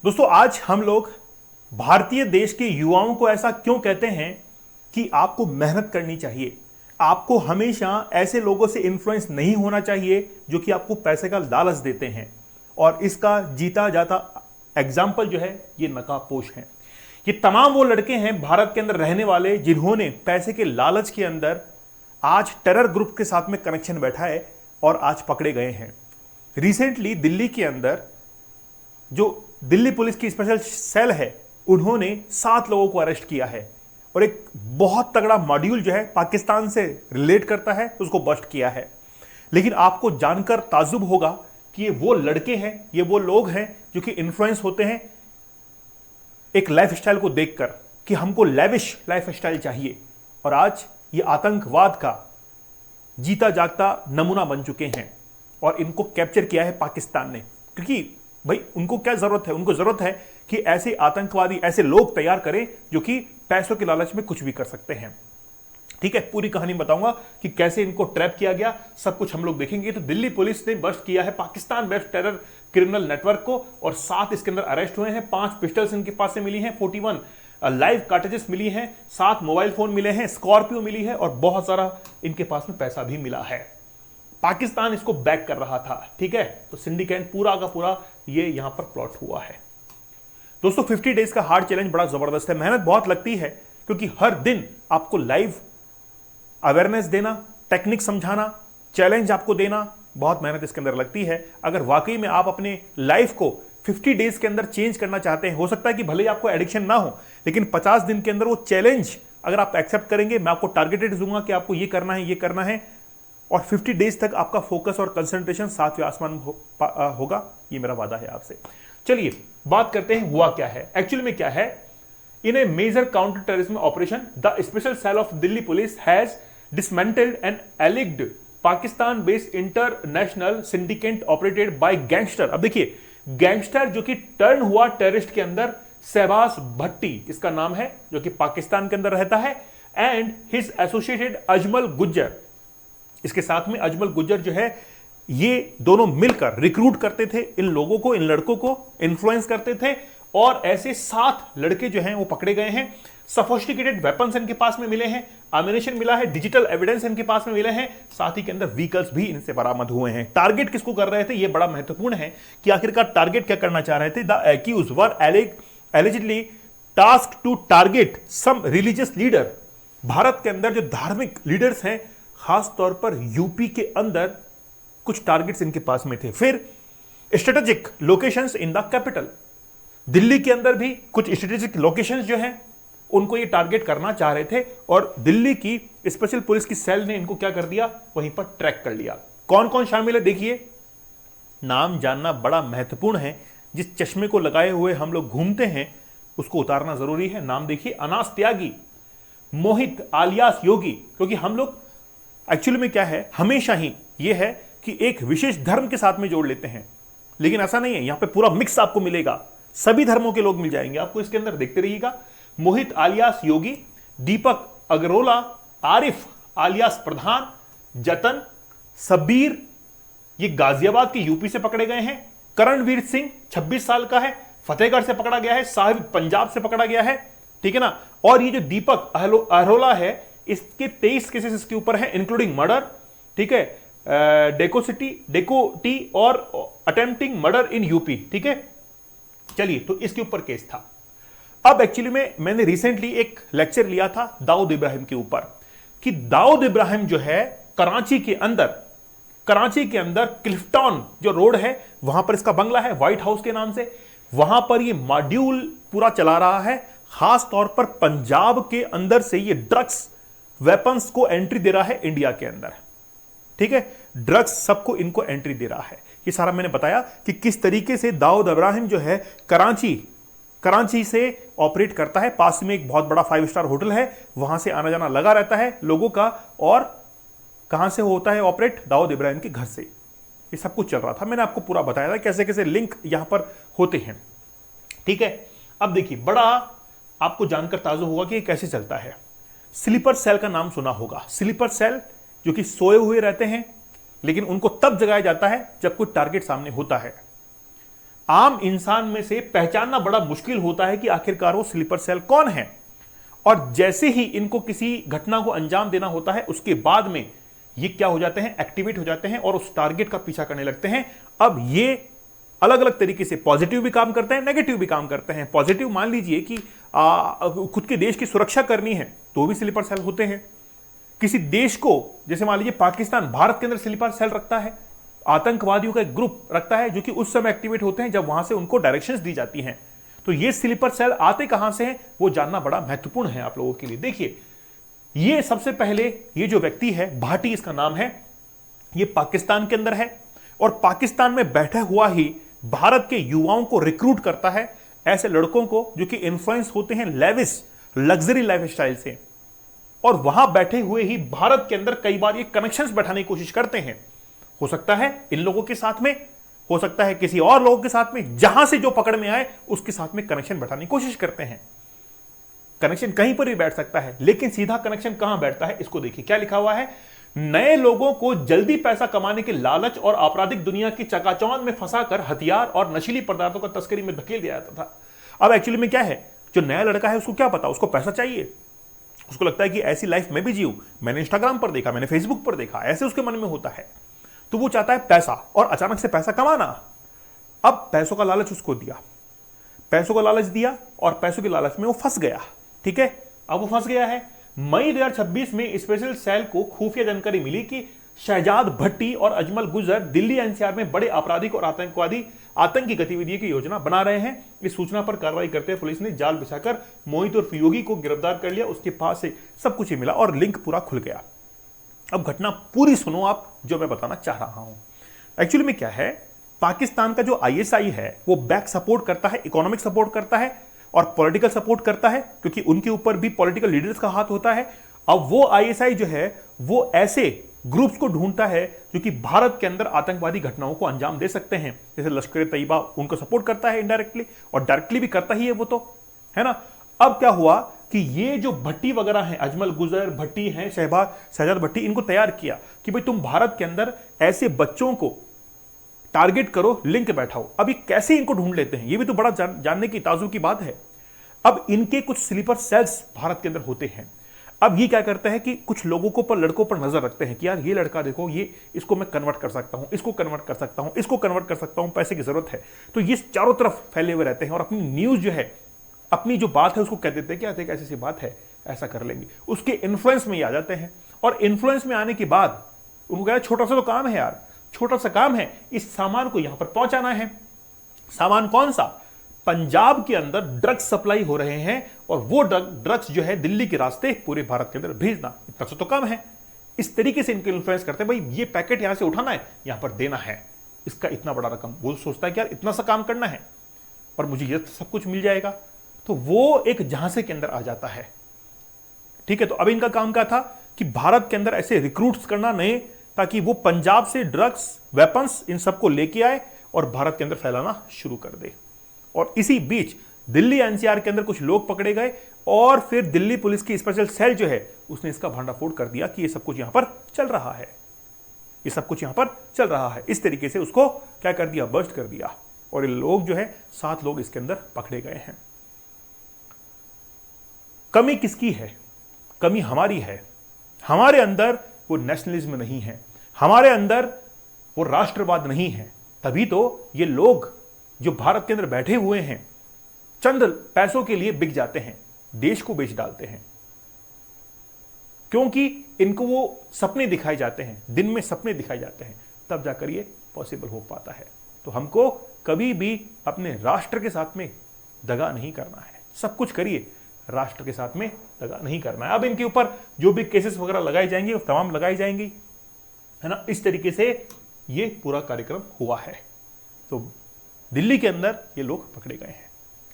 दोस्तों, आज हम लोग भारतीय देश के युवाओं को ऐसा क्यों कहते हैं कि आपको मेहनत करनी चाहिए। आपको हमेशा ऐसे लोगों से इन्फ्लुएंस नहीं होना चाहिए जो कि आपको पैसे का लालच देते हैं। और इसका जीता जाता एग्जाम्पल जो है ये नकाबपोश है। ये तमाम वो लड़के हैं भारत के अंदर रहने वाले जिन्होंने पैसे के लालच के अंदर आज टेरर ग्रुप के साथ में कनेक्शन बैठा है और आज पकड़े गए हैं। रिसेंटली दिल्ली के अंदर जो दिल्ली पुलिस की स्पेशल सेल है उन्होंने 7 लोगों को अरेस्ट किया है और एक बहुत तगड़ा मॉड्यूल जो है पाकिस्तान से रिलेट करता है उसको बस्ट किया है। लेकिन आपको जानकर ताज्जुब होगा कि ये वो लड़के हैं, ये वो लोग हैं जो कि इन्फ्लुएंस होते हैं एक लाइफस्टाइल को देखकर कि हमको लेविश लाइफस्टाइल चाहिए। और आज ये आतंकवाद का जीता जागता नमूना बन चुके हैं और इनको कैप्चर किया है पाकिस्तान ने। क्योंकि भाई उनको क्या जरूरत है, उनको जरूरत है कि ऐसे आतंकवादी ऐसे लोग तैयार करें जो कि पैसों के लालच में कुछ भी कर सकते हैं। ठीक है, पूरी कहानी बताऊंगा कि कैसे इनको ट्रैप किया गया, सब कुछ हम लोग देखेंगे। तो दिल्ली पुलिस ने बस्ट किया है Pakistan based terror criminal network को और 7 इसके अंदर अरेस्ट हुए हैं। 5 पिस्टल्स इनके पास से मिली हैं, 41 लाइव कार्टेजेस मिली हैं, 7 मोबाइल फोन मिले हैं, स्कॉर्पियो मिली है और बहुत सारा इनके पास में पैसा भी मिला है। पाकिस्तान इसको बैक कर रहा था। ठीक है, तो सिंडिकेट पूरा का पूरा ये यहां पर प्लॉट हुआ है। दोस्तों, 50 डेज का हार्ड चैलेंज बड़ा जबरदस्त है। मेहनत बहुत लगती है क्योंकि हर दिन आपको लाइव अवेयरनेस देना, टेक्निक समझाना, चैलेंज आपको देना, बहुत मेहनत इसके अंदर लगती है। अगर वाकई में आप अपने लाइफ को 50 डेज के अंदर चेंज करना चाहते हैं, हो सकता है कि भले ही आपको एडिक्शन ना हो लेकिन 50 दिन के अंदर वो चैलेंज अगर आप एक्सेप्ट करेंगे, मैं आपको टारगेटेड दूंगा कि आपको ये करना है, ये करना है और 50 डेज तक आपका फोकस और कंसंट्रेशन 7वें आसमान होगा। ये मेरा वादा है आपसे। चलिए बात करते हैं हुआ क्या है, एक्चुअली में क्या है। In a major counter terrorism operation the special cell of Delhi police has dismantled an alleged Pakistan based international syndicate operated by gangster. अब देखिए, गैंगस्टर जो कि टर्न हुआ टेररिस्ट के अंदर, शहबाज भट्टी इसका नाम है, जो कि पाकिस्तान के अंदर रहता है, and his associated Ajmal Gujjar. इसके साथ में अजमल गुज्जर जो है, ये दोनों मिलकर रिक्रूट करते थे इन लोगों को, इन लड़कों को इन्फ्लुएंस करते थे और ऐसे 7 लड़के जो हैं वो पकड़े गए हैं। सोफिस्टिकेटेड वेपन्स इनके पास में मिले हैं, एमिनेशन मिला है, डिजिटल एविडेंस इनके पास में मिले हैं, साथ ही के अंदर व्हीकल्स भी इनसे बरामद हुए हैं। टारगेट किसको कर रहे थे, ये बड़ा महत्वपूर्ण है कि आखिरकार टारगेट क्या करना चाह रहे थे। The accused were allegedly tasked to target some religious leader. Bharat के अंदर जो धार्मिक लीडर्स हैं, खास तौर पर यूपी के अंदर कुछ टारगेट्स इनके पास में थे। फिर strategic locations in the capital, Delhi के अंदर भी कुछ स्ट्रेटेजिक लोकेशंस जो हैं उनको ये टारगेट करना चाह रहे थे और दिल्ली की स्पेशल पुलिस की सेल ने इनको क्या कर दिया, वहीं पर ट्रैक कर लिया। कौन कौन शामिल है देखिए, नाम जानना बड़ा महत्वपूर्ण है। जिस चश्मे को लगाए हुए हम लोग घूमते हैं उसको उतारना जरूरी है। नाम देखिए, अनास त्यागी, मोहित आलियास योगी। क्योंकि हम लोग एक्चुअली में क्या है, हमेशा ही यह है कि एक विशेष धर्म के साथ में जोड़ लेते हैं, लेकिन ऐसा नहीं है। यहां पे पूरा मिक्स आपको मिलेगा, सभी धर्मों के लोग मिल जाएंगे आपको इसके अंदर, देखते रहिएगा। मोहित आलियास योगी, दीपक अग्रोला, आरिफ आलियास प्रधान, जतन, सबीर, ये गाजियाबाद के यूपी से पकड़े गए हैं। करणवीर सिंह 26 साल का है, फतेहगढ़ से पकड़ा गया है, साहिब पंजाब से पकड़ा गया है। ठीक है ना। और ये जो दीपक अहरोला है, इसके 23 केसेस इसके ऊपर है, इंक्लूडिंग मर्डर। ठीक है, डेकोटी और अटेम्प्टिंग मर्डर इन यूपी। ठीक है, चलिए, तो इसके ऊपर केस था। अब एक्चुअली में मैंने रिसेंटली एक लेक्चर लिया था दाऊद इब्राहिम के ऊपर कि दाऊद इब्राहिम जो है कराची के अंदर क्लिफ्टन जो रोड है वहां पर इसका बंगला है, व्हाइट हाउस के नाम से। वहां पर ये मॉड्यूल पूरा चला रहा है, खास तौर पर पंजाब के अंदर से ये ड्रग्स वेपन्स को एंट्री दे रहा है इंडिया के अंदर। ठीक है, ड्रग्स सबको इनको एंट्री दे रहा है। ये सारा मैंने बताया कि किस तरीके से दाऊद इब्राहिम जो है कराची से ऑपरेट करता है। पास में एक बहुत बड़ा 5 स्टार होटल है, वहां से आना जाना लगा रहता है लोगों का। और कहां से होता है ऑपरेट, दाऊद इब्राहिम के घर से। ये सब कुछ चल रहा था, मैंने आपको पूरा बताया था कैसे कैसे लिंक यहां पर होते हैं। ठीक है, अब देखिए, बड़ा आपको जानकर ताजुब होगा कि ये कैसे चलता है। स्लीपर सेल का नाम सुना होगा। स्लीपर सेल जो कि सोए हुए रहते हैं, लेकिन उनको तब जगाया जाता है जब कोई टारगेट सामने होता है। आम इंसान में से पहचानना बड़ा मुश्किल होता है कि आखिरकार वो स्लीपर सेल कौन है। और जैसे ही इनको किसी घटना को अंजाम देना होता है, उसके बाद में ये क्या हो जाते हैं, एक्टिवेट हो जाते हैं और उस टारगेट का पीछा करने लगते हैं। अब ये अलग अलग तरीके से पॉजिटिव भी काम करते हैं, नेगेटिव भी काम करते हैं। पॉजिटिव मान लीजिए कि खुद के देश की सुरक्षा करनी है तो भी स्लीपर सेल होते हैं। किसी देश को, जैसे मान लीजिए पाकिस्तान भारत के अंदर स्लीपर सेल रखता है, आतंकवादियों का एक ग्रुप रखता है जो कि उस समय एक्टिवेट होते हैं जब वहां से उनको डायरेक्शंस दी जाती हैं। तो ये स्लीपर सेल आते कहां से हैं वो जानना बड़ा महत्वपूर्ण है आप लोगों के लिए। देखिए, ये सबसे पहले ये जो व्यक्ति है, भाटी इसका नाम है, ये पाकिस्तान के अंदर है और पाकिस्तान में बैठा हुआ ही भारत के युवाओं को रिक्रूट करता है, ऐसे लड़कों को जो कि इन्फ्लुएंस होते हैं लेविश लग्जरी लाइफस्टाइल से, और वहां बैठे हुए ही भारत के अंदर कई बार ये कनेक्शंस बैठाने की कोशिश करते हैं। हो सकता है इन लोगों के साथ में, हो सकता है किसी और लोगों के साथ में, जहां से जो पकड़ में आए उसके साथ में कनेक्शन बैठाने की कोशिश करते हैं। कनेक्शन कहीं पर भी बैठ सकता है, लेकिन सीधा कनेक्शन कहां बैठता है इसको देखिए। क्या लिखा हुआ है, नए लोगों को जल्दी पैसा कमाने के लालच और आपराधिक दुनिया की चकाचौंध में फंसाकर हथियार और नशीली पदार्थों का तस्करी में धकेल दिया जाता था। अब एक्चुअली में क्या है, जो नया लड़का है उसको क्या पता, उसको पैसा चाहिए, उसको लगता है कि ऐसी लाइफ मैं भी जीऊं, मैंने इंस्टाग्राम पर देखा, मैंने फेसबुक पर देखा, ऐसे उसके मन में होता है। तो वो चाहता है पैसा और अचानक से पैसा कमाना। अब पैसों का लालच उसको दिया, पैसों का लालच दिया और पैसों के लालच में वो फंस गया। ठीक है, अब वो फंस गया है। मई 2026 में स्पेशल सेल को खुफिया जानकारी मिली कि शहजाद भट्टी और अजमल गुजर दिल्ली एनसीआर में बड़े आपराधिक और आतंकी गतिविधियों की योजना बना रहे हैं। इस सूचना पर कार्रवाई करते हुए पुलिस ने जाल बिछाकर मोहित और योगी को गिरफ्तार कर लिया। उसके पास से सब कुछ ही मिला और लिंक पूरा खुल गया। अब घटना पूरी सुनो आप, जो मैं बताना चाह रहा हूं। एक्चुअली में क्या है, पाकिस्तान का जो आईएसआई है वो बैक सपोर्ट करता है, इकोनॉमिक सपोर्ट करता है और पॉलिटिकल सपोर्ट करता है, क्योंकि उनके ऊपर भी पॉलिटिकल लीडर्स का हाथ होता है। अब वो आईएसआई जो है वो ऐसे ग्रुप्स को ढूंढता है जो कि भारत के अंदर आतंकवादी घटनाओं को अंजाम दे सकते हैं। जैसे लश्कर तैयबा उनको सपोर्ट करता है इनडायरेक्टली, और डायरेक्टली भी करता ही है वो, तो है ना। अब क्या हुआ कि ये जो भट्टी वगैरह हैं, अजमल गुजर भट्टी हैं, शहजाद भट्टी, इनको तैयार किया कि भाई तुम भारत के अंदर ऐसे बच्चों को टारगेट करो, लिंक बैठाओ। अब ये कैसे इनको ढूंढ लेते हैं, ये भी तो बड़ा जानने की ताजुब की बात है। अब इनके कुछ स्लीपर सेल्स भारत के अंदर होते हैं। अब ये क्या करता है कि कुछ लोगों को पर, लड़कों पर नजर रखते हैं कि यार ये लड़का देखो, ये इसको मैं कन्वर्ट कर सकता हूं, इसको कन्वर्ट कर सकता हूं, इसको कन्वर्ट कर सकता हूं, पैसे की जरूरत है। तो ये चारों तरफ फैले हुए रहते हैं और अपनी न्यूज जो है, अपनी जो बात है उसको कह देते हैं कि यार ऐसी सी बात है, ऐसा कर लेंगे। उसके इन्फ्लुएंस में ही आ जाते हैं और इन्फ्लुएंस में आने के बाद उनको कह छोटा सा तो काम है यार, छोटा सा काम है, इस सामान को यहां पर पहुंचाना है। सामान कौन सा, पंजाब के अंदर ड्रग्स सप्लाई हो रहे हैं और वो ड्रग्स जो है दिल्ली के रास्ते पूरे भारत के अंदर भेजना, इतना सा तो काम है। इस तरीके से इनको इन्फ्लुएंस करते हैं, भाई ये पैकेट यहां से उठाना है, यहां पर देना है, इसका इतना बड़ा रकम। वो सोचता है कि यार इतना सा काम करना है और मुझे ये सब कुछ मिल जाएगा, तो वो एक झांसे के अंदर आ जाता है। ठीक है, तो अब इनका काम क्या था कि भारत के अंदर ऐसे रिक्रूट्स करना नए, ताकि वो पंजाब से ड्रग्स, वेपन्स, इन सबको लेके आए और भारत के अंदर फैलाना शुरू कर दे। और इसी बीच दिल्ली एनसीआर के अंदर कुछ लोग पकड़े गए और फिर दिल्ली पुलिस की स्पेशल सेल जो है उसने इसका भांडाफोड़ कर दिया कि ये सब कुछ यहां पर चल रहा है, ये सब कुछ यहां पर चल रहा है। इस तरीके से उसको क्या कर दिया, बस्ट कर दिया। और ये लोग जो है 7 लोग इसके अंदर पकड़े गए हैं। कमी किसकी है, कमी हमारी है। हमारे अंदर वो नेशनलिज्म नहीं है, हमारे अंदर वो राष्ट्रवाद नहीं है। तभी तो ये लोग जो भारत के अंदर बैठे हुए हैं चंद पैसों के लिए बिक जाते हैं, देश को बेच डालते हैं, क्योंकि इनको वो सपने दिखाए जाते हैं, दिन में सपने दिखाए जाते हैं, तब जाकर ये पॉसिबल हो पाता है। तो हमको कभी भी अपने राष्ट्र के साथ में दगा नहीं करना है। सब कुछ करिए, राष्ट्र के साथ में दगा नहीं करना है। अब इनके ऊपर जो भी केसेस वगैरह लगाई जाएंगी वो तमाम लगाई जाएंगी, है ना। इस तरीके से ये पूरा कार्यक्रम हुआ है। तो दिल्ली के अंदर ये लोग पकड़े गए हैं।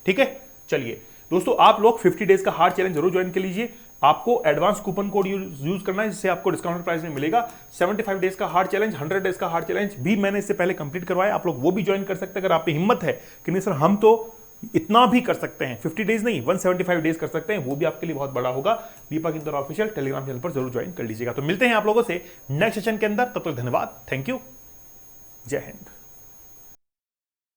ठीक है, चलिए दोस्तों, आप लोग 50 डेज का हार्ड चैलेंज जरूर ज्वाइन कर लीजिए। आपको एडवांस कूपन कोड यूज करना है, जिससे आपको डिस्काउंटेड प्राइस में मिलेगा। 75 डेज का हार्ड चैलेंज, 100 डेज का हार्ड चैलेंज भी मैंने इससे पहले कंप्लीट करवाया, आप लोग वो भी ज्वाइन कर सकते हैं अगर आप पे हिम्मत है कि नहीं सर हम तो इतना भी कर सकते हैं। 50 डेज नहीं, 175 डेज कर सकते हैं, वो भी आपके लिए बहुत बड़ा होगा। दीपक इंदौर ऑफिशियल टेलीग्राम चैनल पर जरूर ज्वाइन कर लीजिएगा। तो मिलते हैं आप लोगों से नेक्स्ट सेशन के अंदर, तब तक धन्यवाद, थैंक यू, जय हिंद।